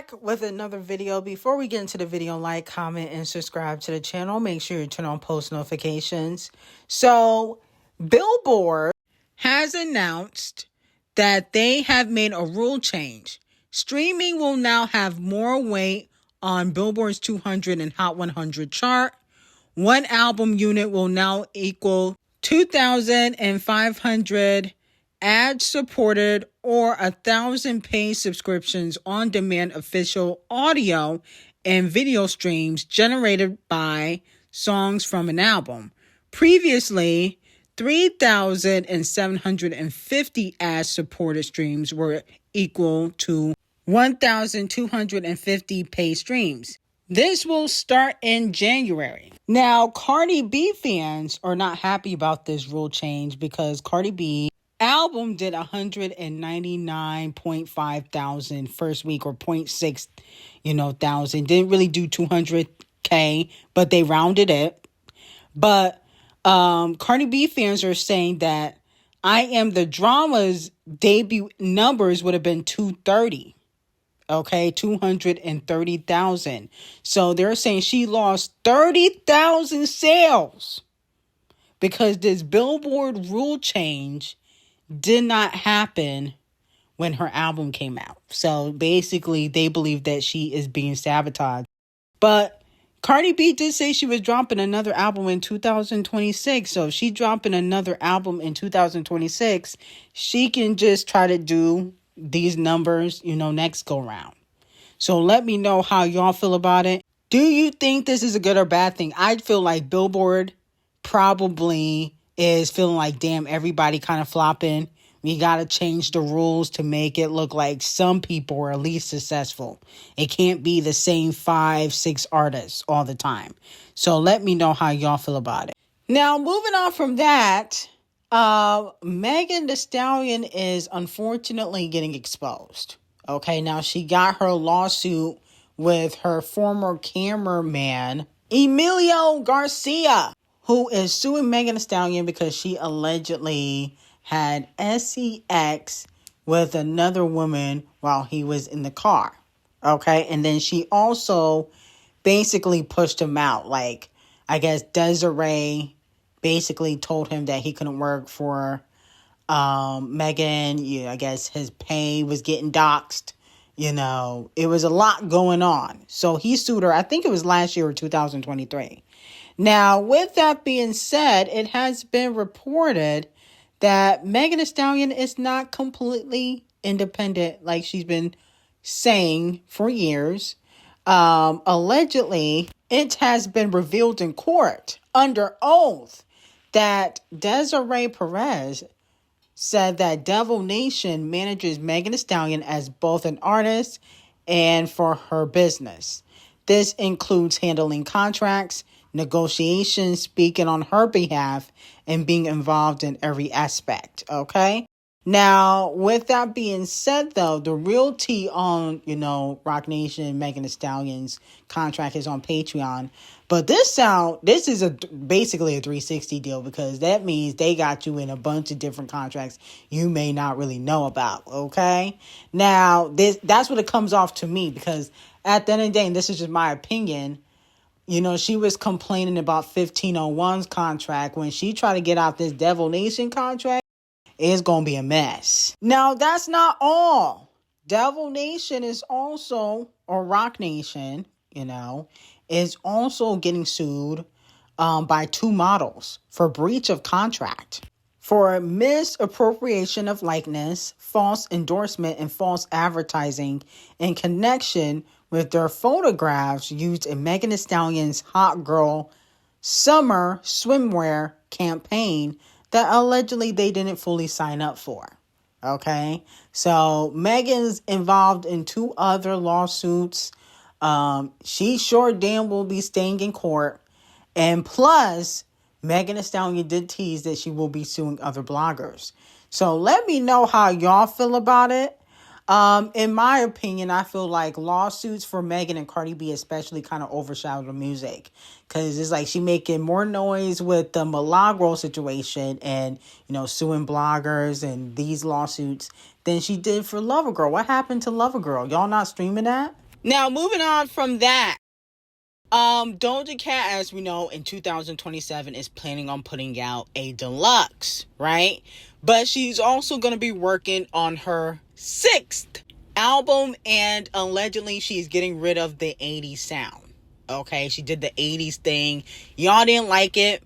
back with another video. Before we get into the video, like, comment, and subscribe to the channel. Make sure you turn on post notifications. So, Billboard has announced that they have made a rule change. Streaming will now have more weight on Billboard's 200 and Hot 100 chart. One album unit will now equal 2,500 ad-supported or 1,000 paid subscriptions on-demand official audio and video streams generated by songs from an album. Previously, 3,750 ad-supported streams were equal to 1,250 paid streams. This will start in January. Now, Cardi B fans are not happy about this rule change because Cardi B album did 199.5 thousand first week, or 0.6 thousand. Didn't really do 200K, but they rounded it. But Cardi B fans are saying that I Am the Drama's debut numbers would have been 230. Okay, 230,000. So they're saying she lost 30,000 sales because this Billboard rule change did not happen when her album came out. So basically, they believe that she is being sabotaged. But Cardi B did say she was dropping another album in 2026. So if she's dropping another album in 2026, she can just try to do these numbers, next go round. So let me know how y'all feel about it. Do you think this is a good or bad thing? I feel like Billboard probably is feeling like, damn, everybody kind of flopping. We got to change the rules to make it look like some people are at least successful. It can't be the same 5-6 artists all the time. So let me know how y'all feel about it. Now, moving on from that, Megan Thee Stallion is unfortunately getting exposed. Okay, now she got her lawsuit with her former cameraman, Emilio Garcia, who is suing Megan Thee Stallion because she allegedly had sex with another woman while he was in the car. Okay, and then she also basically pushed him out. Like, I guess Desiree basically told him that he couldn't work for Megan. I guess his pay was getting doxxed. It was a lot going on. So he sued her. I think it was last year or 2023. Now, with that being said, it has been reported that Megan Thee Stallion is not completely independent like she's been saying for years. Allegedly, it has been revealed in court under oath that Desiree Perez said that Devil Nation manages Megan Thee Stallion as both an artist and for her business. This includes handling contracts, negotiations, speaking on her behalf, and being involved in every aspect, okay? Now, with that being said, though, the real tea on, Roc Nation, Megan Thee Stallion's contract is on Patreon. But this is basically a 360 deal, because that means they got you in a bunch of different contracts you may not really know about, okay? Now, that's what it comes off to me, because at the end of the day, and this is just my opinion, she was complaining about 1501's contract. When she tried to get out this Devil Nation contract, it's going to be a mess. Now, that's not all. Devil Nation is also, or Roc Nation, is also getting sued by 2 models for breach of contract, for misappropriation of likeness, false endorsement, and false advertising in connection with their photographs used in Megan Thee Stallion's Hot Girl Summer Swimwear campaign that allegedly they didn't fully sign up for. Okay, so Megan's involved in 2 other lawsuits. She sure damn will be staying in court. And plus, Megan Thee Stallion did tease that she will be suing other bloggers. So let me know how y'all feel about it. In my opinion, I feel like lawsuits for Megan and Cardi B especially kind of overshadow the music, because it's like she making more noise with the Milagro situation and, suing bloggers and these lawsuits than she did for Lover Girl. What happened to Lover Girl? Y'all not streaming that? Now, moving on from that, Doja Cat, as we know, in 2027 is planning on putting out a deluxe, right? But she's also going to be working on her 6th album, and allegedly she's getting rid of the 80s sound. Okay, she did the 80s thing. Y'all didn't like it.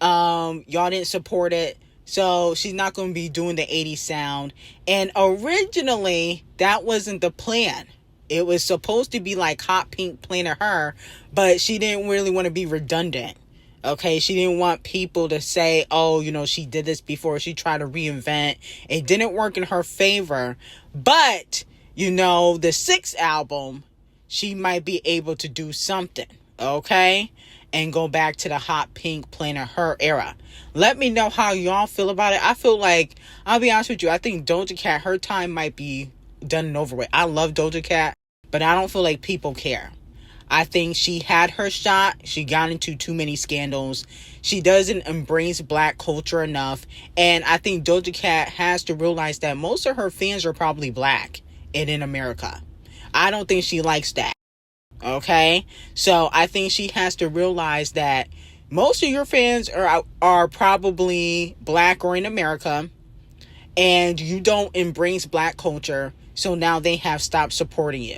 Y'all didn't support it. So she's not going to be doing the 80s sound. And originally, that wasn't the plan. It was supposed to be like Hot Pink Planet Her, but she didn't really want to be redundant. Okay, she didn't want people to say, oh, you know, she did this before. She tried to reinvent. It didn't work in her favor. But, you know, the 6th album, she might be able to do something. Okay? And go back to the Hot Pink Planet Her era. Let me know how y'all feel about it. I feel like, I'll be honest with you, I think Doja Cat, her time might be done and over with. I love Doja Cat, but I don't feel like people care. I think she had her shot. She got into too many scandals. She doesn't embrace black culture enough. And I think Doja Cat has to realize that most of her fans are probably black and in America. I don't think she likes that. Okay? So I think she has to realize that most of your fans are probably black or in America, and you don't embrace black culture. So now they have stopped supporting you.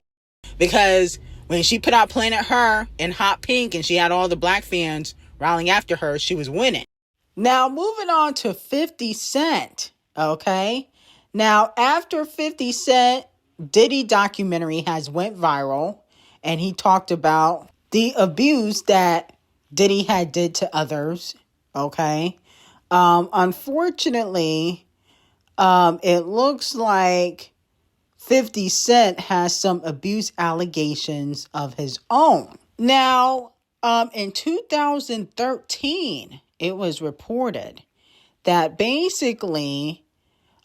Because when she put out Planet Her and Hot Pink and she had all the black fans rallying after her, she was winning. Now, moving on to 50 Cent, okay? Now, after 50 Cent, Diddy documentary has went viral, and he talked about the abuse that Diddy had did to others, okay? Unfortunately, it looks like 50 Cent has some abuse allegations of his own. Now, in 2013, it was reported that basically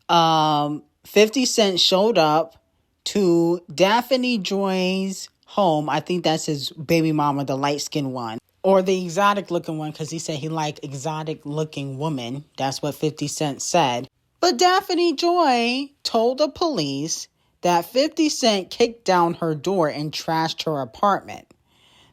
50 Cent showed up to Daphne Joy's home. I think that's his baby mama, the light-skinned one. Or the exotic-looking one, because he said he liked exotic-looking women. That's what 50 Cent said. But Daphne Joy told the police that 50 Cent kicked down her door and trashed her apartment.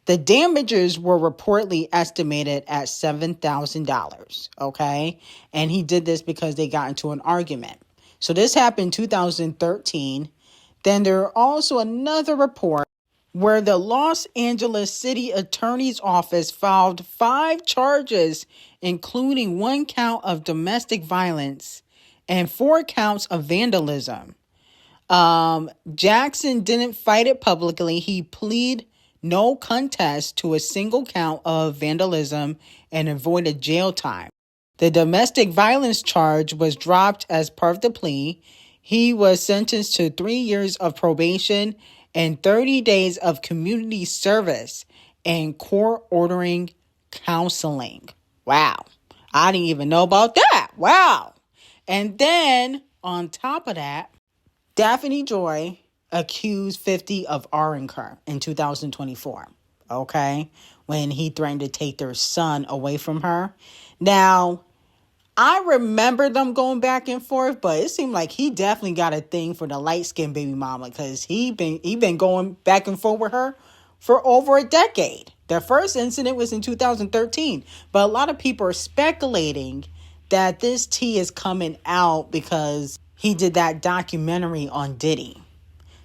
The damages were reportedly estimated at $7,000, okay? And he did this because they got into an argument. So this happened in 2013. Then there are also another report where the Los Angeles City Attorney's Office filed 5 charges, including 1 count of domestic violence and 4 counts of vandalism. Jackson didn't fight it publicly. He pleaded no contest to a single count of vandalism and avoided jail time. The domestic violence charge was dropped as part of the plea. He was sentenced to 3 years of probation and 30 days of community service and court ordering counseling. Wow. I didn't even know about that. Wow. And then on top of that, Daphne Joy accused 50 of arring her in 2024, okay, when he threatened to take their son away from her. Now, I remember them going back and forth, but it seemed like he definitely got a thing for the light-skinned baby mama, because he been going back and forth with her for over a decade. The first incident was in 2013, but a lot of people are speculating that this tea is coming out because he did that documentary on Diddy.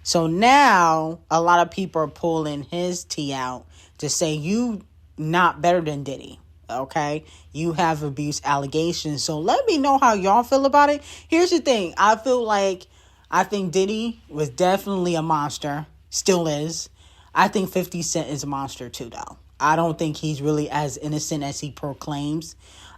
So now a lot of people are pulling his tea out to say you not better than Diddy. Okay, you have abuse allegations. So let me know how y'all feel about it. Here's the thing. I think Diddy was definitely a monster. Still is. I think 50 Cent is a monster too, though. I don't think he's really as innocent as he proclaims.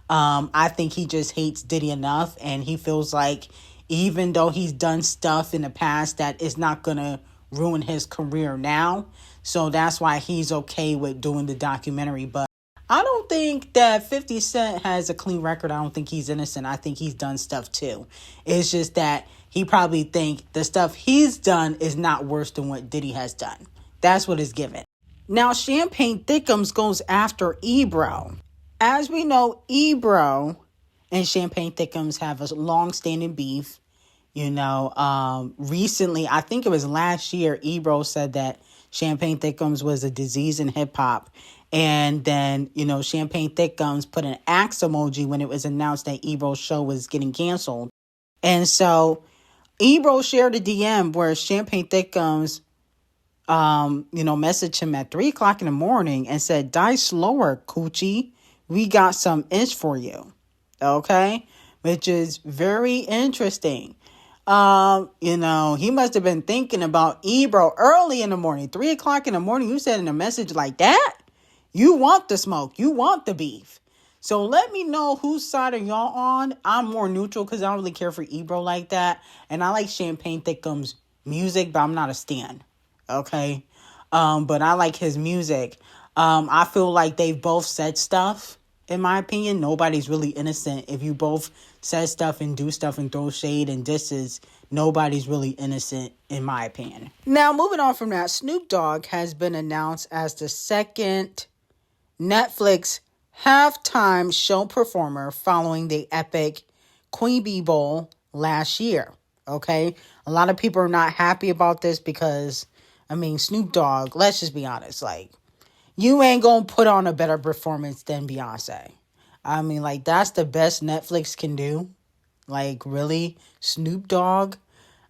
I think he just hates Diddy enough, and he feels like even though he's done stuff in the past that is not going to ruin his career now. So that's why he's okay with doing the documentary. But I don't think that 50 Cent has a clean record. I don't think he's innocent. I think he's done stuff too. It's just that he probably think the stuff he's done is not worse than what Diddy has done. That's what is given. Now, Champagne Thickums goes after Ebro. As we know, Ebro and Champagne Thickums have a long-standing beef. Recently, I think it was last year, Ebro said that Champagne Thickums was a disease in hip hop. And then, Champagne Thickums put an axe emoji when it was announced that Ebro's show was getting canceled. And so Ebro shared a DM where Champagne Thickums, messaged him at 3 o'clock in the morning and said, "Die slower, coochie. We got some ish for you." Okay? Which is very interesting. He must have been thinking about Ebro early in the morning, 3 o'clock in the morning. You sending a message like that? You want the smoke. You want the beef. So let me know whose side are y'all on. I'm more neutral because I don't really care for Ebro like that. And I like Champagne Thickums' music, but I'm not a stan. Okay? But I like his music. I feel like they've both said stuff, in my opinion. Nobody's really innocent. If you both said stuff and do stuff and throw shade and disses, nobody's really innocent, in my opinion. Now, moving on from that, Snoop Dogg has been announced as the second Netflix halftime show performer following the epic Queen Bee Bowl last year. Okay? A lot of people are not happy about this because, Snoop Dogg, let's just be honest, you ain't gonna put on a better performance than Beyonce. That's the best Netflix can do. Really? Snoop Dogg?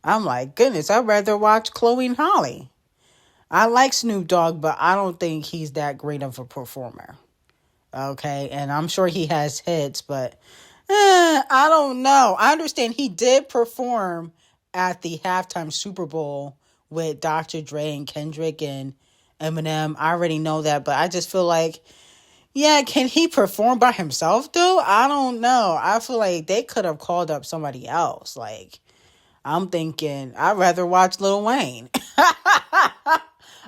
I'm like, goodness, I'd rather watch Chloe and Holly. I like Snoop Dogg, but I don't think he's that great of a performer. Okay? And I'm sure he has hits, but I don't know. I understand he did perform at the halftime Super Bowl with Dr. Dre and Kendrick and Eminem. I already know that, but I just feel like, can he perform by himself, though? I don't know. I feel like they could have called up somebody else. I'm thinking, I'd rather watch Lil Wayne.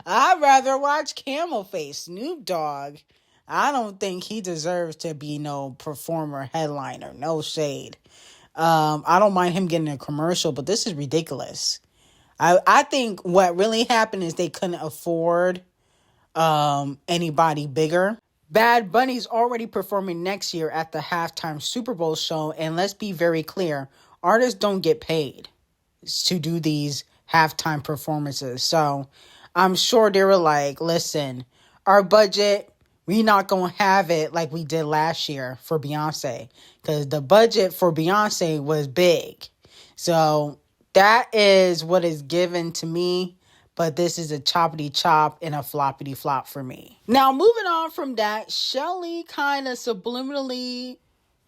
I'd rather watch Camel Face. Snoop Dogg, I don't think he deserves to be no performer, headliner. No shade. I don't mind him getting a commercial, but this is ridiculous. I think what really happened is they couldn't afford anybody bigger. Bad Bunny's already performing next year at the halftime Super Bowl show, and let's be very clear, artists don't get paid to do these halftime performances. So I'm sure they were like, listen, our budget, we not going to have it like we did last year for Beyonce, because the budget for Beyonce was big. So that is what is given to me, but this is a choppity chop and a floppity flop for me. Now, moving on from that, Chelley kind of subliminally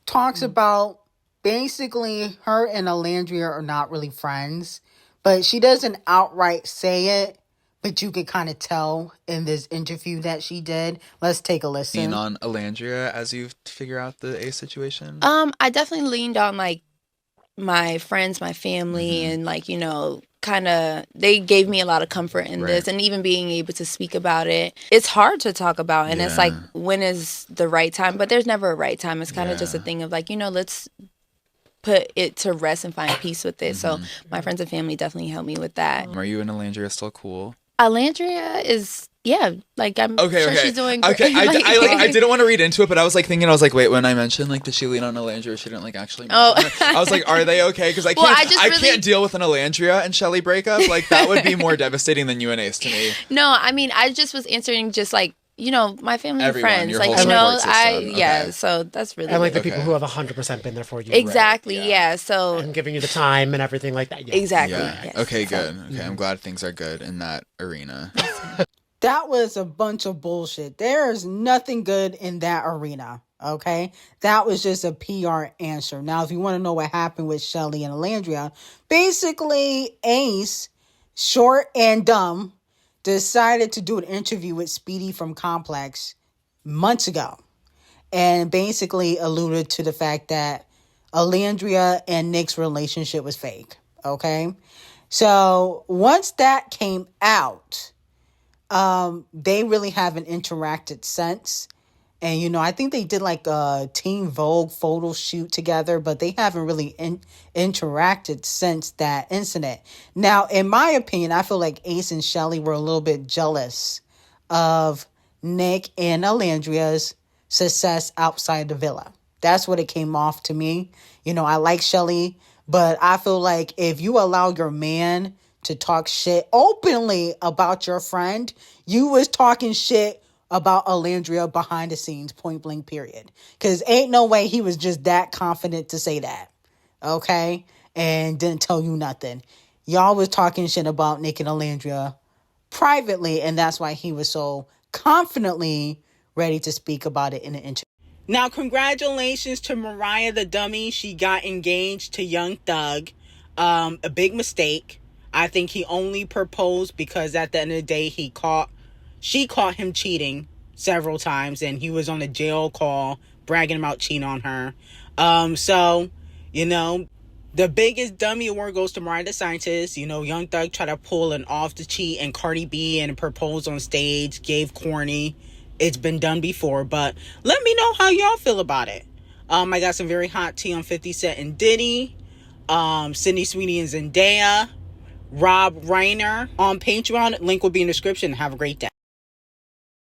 talks about basically her and Oländriä are not really friends, but she doesn't outright say it, but you could kind of tell in this interview that she did. Let's take a listen. Lean on Oländriä as you figure out the A situation? I definitely leaned on my friends, my family, and kind of they gave me a lot of comfort in this, and even being able to speak about it. It's hard to talk about, and it's like, when is the right time? But there's never a right time. It's kind of just a thing of let's put it to rest and find peace with it. So my friends and family definitely helped me with that. Are you and Oländriä still cool? Oländriä is, I'm sure she's doing great. Okay, I didn't want to read into it, but I was thinking, wait, when I mentioned did she lean on Oländriä, she didn't actually mention it. I was like, are they okay? Because I can't deal with an Oländriä and Chelley breakup. That would be more devastating than you and Ace to me. No, I just was answering just my family and friends. So that's really and the people who have 100% been there for you. Exactly, so and giving you the time and everything like that. Exactly. Yeah. Yes. Okay, good. Okay, I'm glad things are good in that arena. That was a bunch of bullshit. There is nothing good in that arena. Okay, that was just a PR answer. Now, if you want to know what happened with Chelley and Oländriä, basically Ace, short and dumb, decided to do an interview with Speedy from Complex months ago, and basically alluded to the fact that Oländriä and Nick's relationship was fake. Okay, so once that came out, they really haven't interacted since. And, I think they did a Teen Vogue photo shoot together, but they haven't really interacted since that incident. Now, in my opinion, I feel like Ace and Chelley were a little bit jealous of Nick and Oländriä's success outside the villa. That's what it came off to me. I like Chelley, but I feel like if you allow your man to talk shit openly about your friend. You was talking shit about Oländriä behind the scenes, point blank, period. Because ain't no way he was just that confident to say that. Okay? And didn't tell you nothing. Y'all was talking shit about Nick and Oländriä privately, and that's why he was so confidently ready to speak about it in an interview. Now, congratulations to Mariah the dummy. She got engaged to Young Thug. A big mistake. I think he only proposed because at the end of the day, she caught him cheating several times, and he was on a jail call bragging about cheating on her. So, you know, the biggest dummy award goes to Mariah the Scientist. You know, Young Thug tried to pull an off the cheat and Cardi B and propose on stage, gave corny. It's been done before, but let me know how y'all feel about it. I got some very hot tea on 50 Cent and Diddy, Sydney Sweeney and Zendaya, Rob Reiner on Patreon. Link will be in the description. Have a great day.